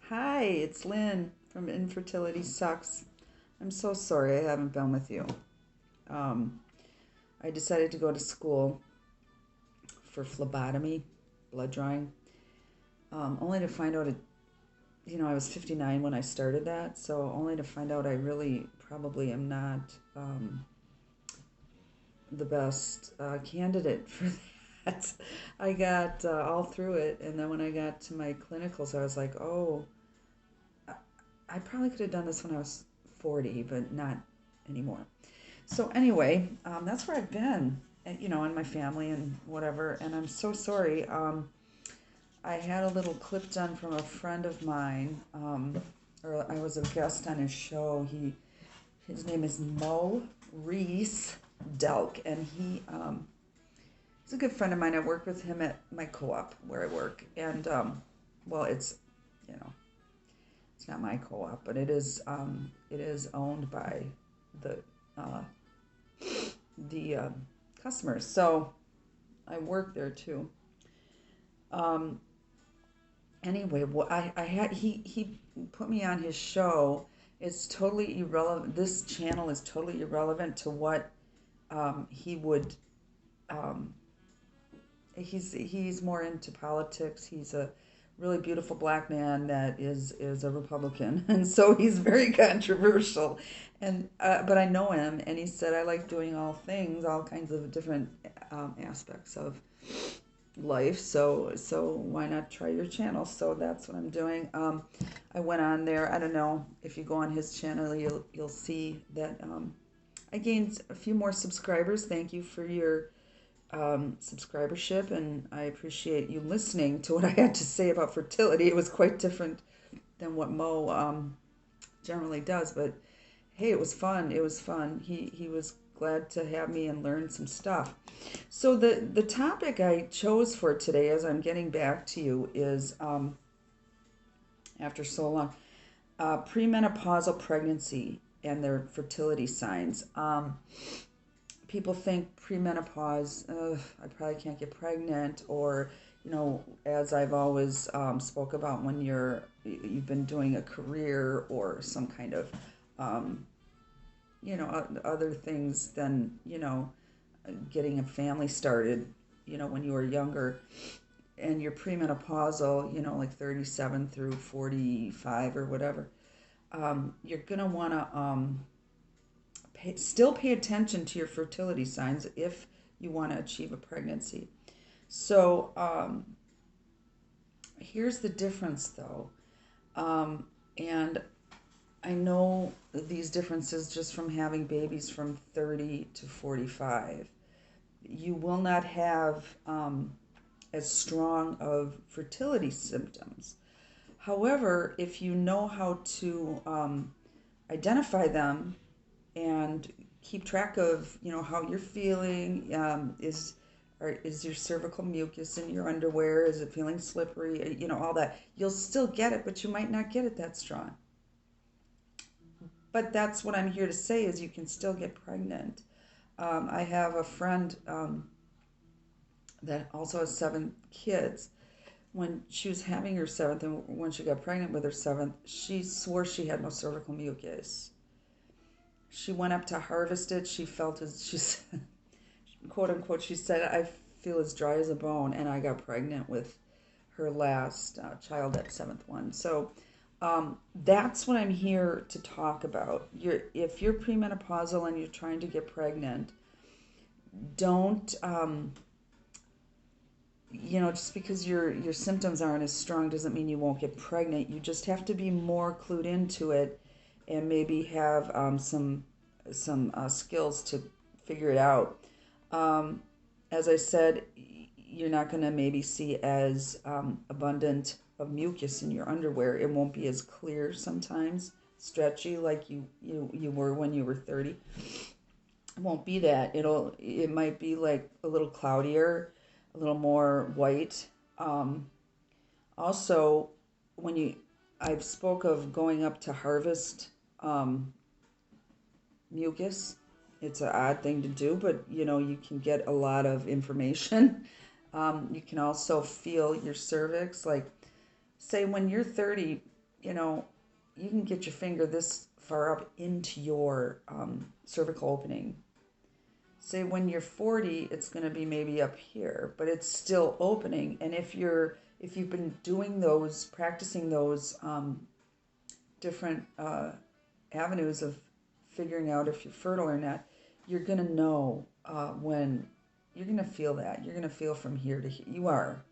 Hi, it's Lynn from Infertility Sucks. I'm so sorry I haven't been with you. Um, I decided to go to school for phlebotomy, blood drawing, only to find out I was 59 when I started that, so only to find out I really probably am not the best candidate for that. I got all through it, and then when I got to my clinicals, I was like, oh, I probably could have done this when I was 40, but not anymore. So anyway, that's where I've been, and my family and whatever. And I'm so sorry. I had a little clip done from a friend of mine, or I was a guest on his show. His name is Mo Reese Delk, and he's a good friend of mine. I work with him at my co-op where I work, and well, you know, it's not my co-op, but it is owned by the uh, the customers. So I work there too. Um, anyway, what I had he put me on his show. It's totally irrelevant. This channel is totally irrelevant to what he would. Um, he's more into politics. He's a really beautiful black man that is a Republican, and so he's very controversial. And but I know him, and he said I like doing all things, all kinds of different aspects of life. So why not try your channel? So that's what I'm doing. I went on there. I don't know if you go on his channel, you'll see that I gained a few more subscribers. Thank you for your subscribership, and I appreciate you listening to what I had to say about fertility. It was quite different than what Mo generally does, but hey, it was fun. It was fun. He was glad to have me and learn some stuff. So the topic I chose for today, as I'm getting back to you, is after so long, premenopausal pregnancy and their fertility signs. People think premenopause, I probably can't get pregnant, or as I've always spoke about, when you've been doing a career or some kind of other things than getting a family started, when you were younger, and you're premenopausal, like 37 through 45 or whatever. You're gonna want to still pay attention to your fertility signs if you want to achieve a pregnancy. So here's the difference, though. And I know these differences just from having babies from 30 to 45. You will not have as strong of fertility symptoms. However, if you know how to identify them and keep track of how you're feeling, is your cervical mucus in your underwear, is it feeling slippery, all that, you'll still get it, but you might not get it that strong. But that's what I'm here to say, is you can still get pregnant. I have a friend that also has 7 kids. When she was having her seventh, and when she got pregnant with her seventh, she swore she had no cervical mucus. She went up to harvest it. She felt as she said, quote unquote, she said, I feel as dry as a bone, and I got pregnant with her last child, that seventh one. So that's what I'm here to talk about. If you're premenopausal and you're trying to get pregnant, don't just because your symptoms aren't as strong doesn't mean you won't get pregnant. You just have to be more clued into it, and maybe have some skills to figure it out. As I said, you're not going to maybe see as abundant of mucus in your underwear. It won't be as clear sometimes, stretchy like you were when you were 30. It won't be that. It might be like a little cloudier, a little more white. Also, when I've spoke of going up to harvest mucus. It's an odd thing to do, but you can get a lot of information. You can also feel your cervix. Like, say when you're 30, you know, you can get your finger this far up into your cervical opening. Say when you're 40, it's going to be maybe up here, but it's still opening. And if you've been doing those, practicing those different avenues of figuring out if you're fertile or not, you're going to know when you're going to feel that. You're going to feel from here to here. You are.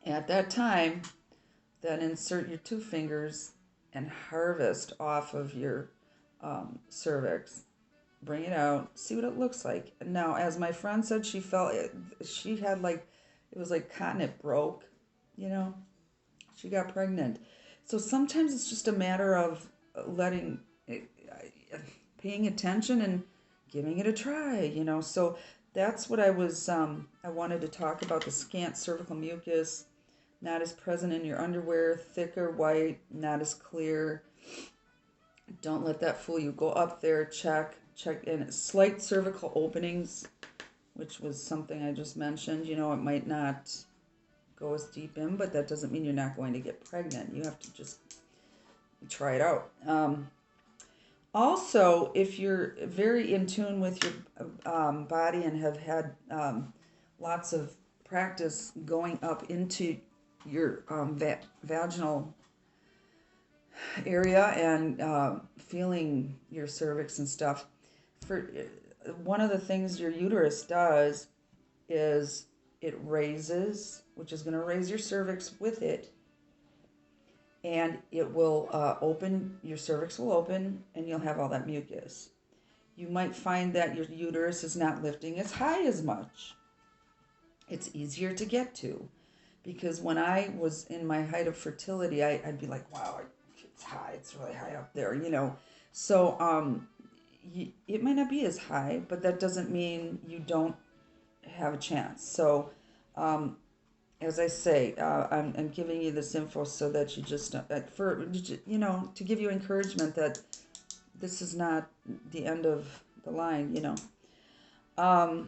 At that time, then insert your 2 fingers and harvest off of your cervix. Bring it out, see what it looks like. And now, as my friend said, she felt it, she had like, it was like cotton, it broke, you know, she got pregnant. So sometimes it's just a matter of letting, paying attention and giving it a try, you know. So that's what I wanted to talk about, the scant cervical mucus, not as present in your underwear, thicker white, not as clear. Don't let that fool you. Go up there, check in. Slight cervical openings, which was something I just mentioned. You know, it might not go as deep in, but that doesn't mean you're not going to get pregnant. You have to just try it out. Also, if you're very in tune with your body and have had lots of practice going up into your vaginal area and feeling your cervix and stuff, for one of the things your uterus does is it raises, which is going to raise your cervix with it, and it will open, your cervix will open, and you'll have all that mucus. You might find that your uterus is not lifting as high as much. It's easier to get to, because when I was in my height of fertility, I'd be like, wow, it's high, it's really high up there, you know. So it might not be as high, but that doesn't mean you don't have a chance. So as I say, I'm giving you this info so that you just, you know, to give you encouragement that this is not the end of the line, you know.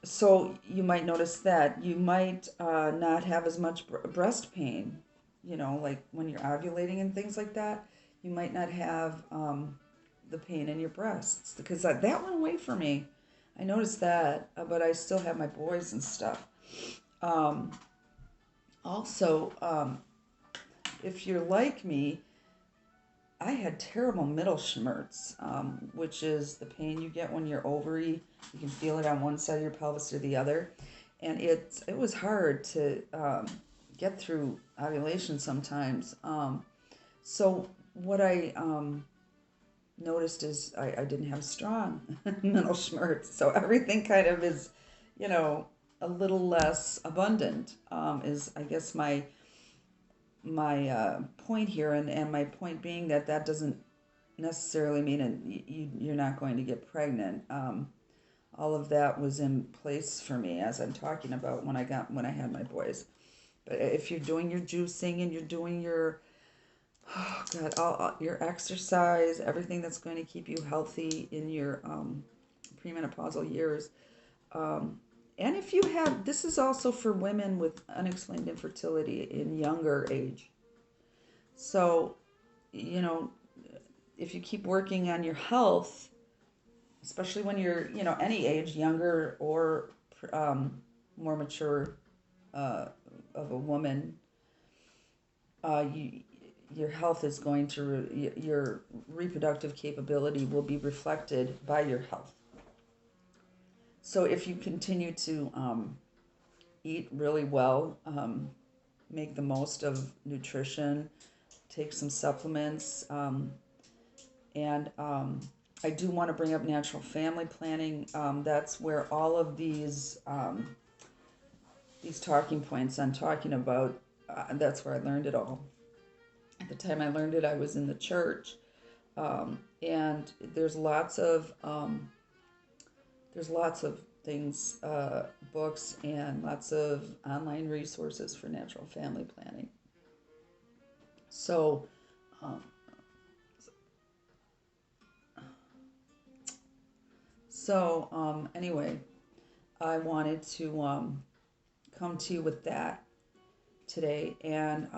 So you might notice that you might not have as much breast pain, you know, like when you're ovulating and things like that. You might not have the pain in your breasts, because that went away for me. I noticed that, but I still have my boys and stuff. Also, if you're like me, I had terrible middle schmerz, which is the pain you get when your ovary, you can feel it on one side of your pelvis or the other. And it was hard to get through ovulation sometimes. So what I noticed is I didn't have strong middle schmerz. So everything kind of is, you know, a little less abundant, is, I guess, my point here, and my point being that doesn't necessarily mean you're not going to get pregnant. All of that was in place for me, as I'm talking about, when I had my boys. But if you're doing your juicing and you're doing your, oh God, all your exercise, everything that's going to keep you healthy in your premenopausal years, and if you have, this is also for women with unexplained infertility in younger age. So, you know, if you keep working on your health, especially when you're, you know, any age, younger or more mature of a woman, your health is going to, your reproductive capability will be reflected by your health. So if you continue to eat really well, make the most of nutrition, take some supplements, and I do want to bring up natural family planning. That's where all of these talking points I'm talking about, that's where I learned it all. At the time I learned it, I was in the church, and there's lots of things, books, and lots of online resources for natural family planning. So, anyway, I wanted to come to you with that today, and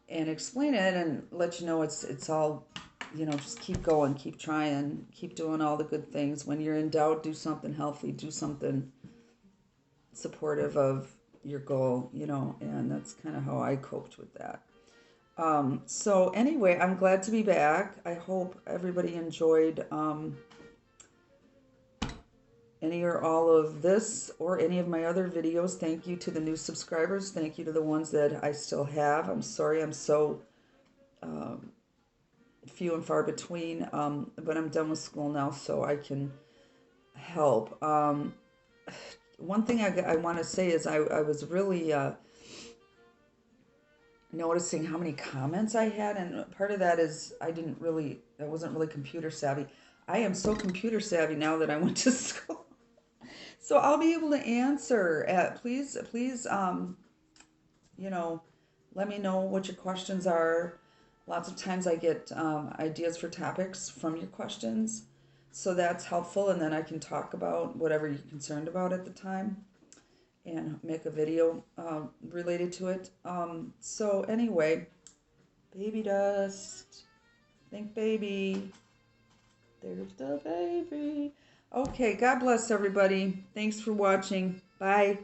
and explain it and let you know it's all, just keep going, keep trying, keep doing all the good things. When you're in doubt, do something healthy, do something supportive of your goal, and that's kind of how I coped with that. So anyway, I'm glad to be back. I hope everybody enjoyed any or all of this or any of my other videos. Thank you to the new subscribers. Thank you to the ones that I still have. I'm sorry I'm so few and far between, but I'm done with school now, so I can help. One thing I want to say is I was really noticing how many comments I had, and part of that is I wasn't really computer savvy. I am so computer savvy now that I went to school. So I'll be able to answer. Please, let me know what your questions are. Lots of times I get ideas for topics from your questions. So that's helpful, and then I can talk about whatever you're concerned about at the time and make a video related to it. So anyway, baby dust. Think baby. There's the baby. Okay, God bless everybody. Thanks for watching. Bye.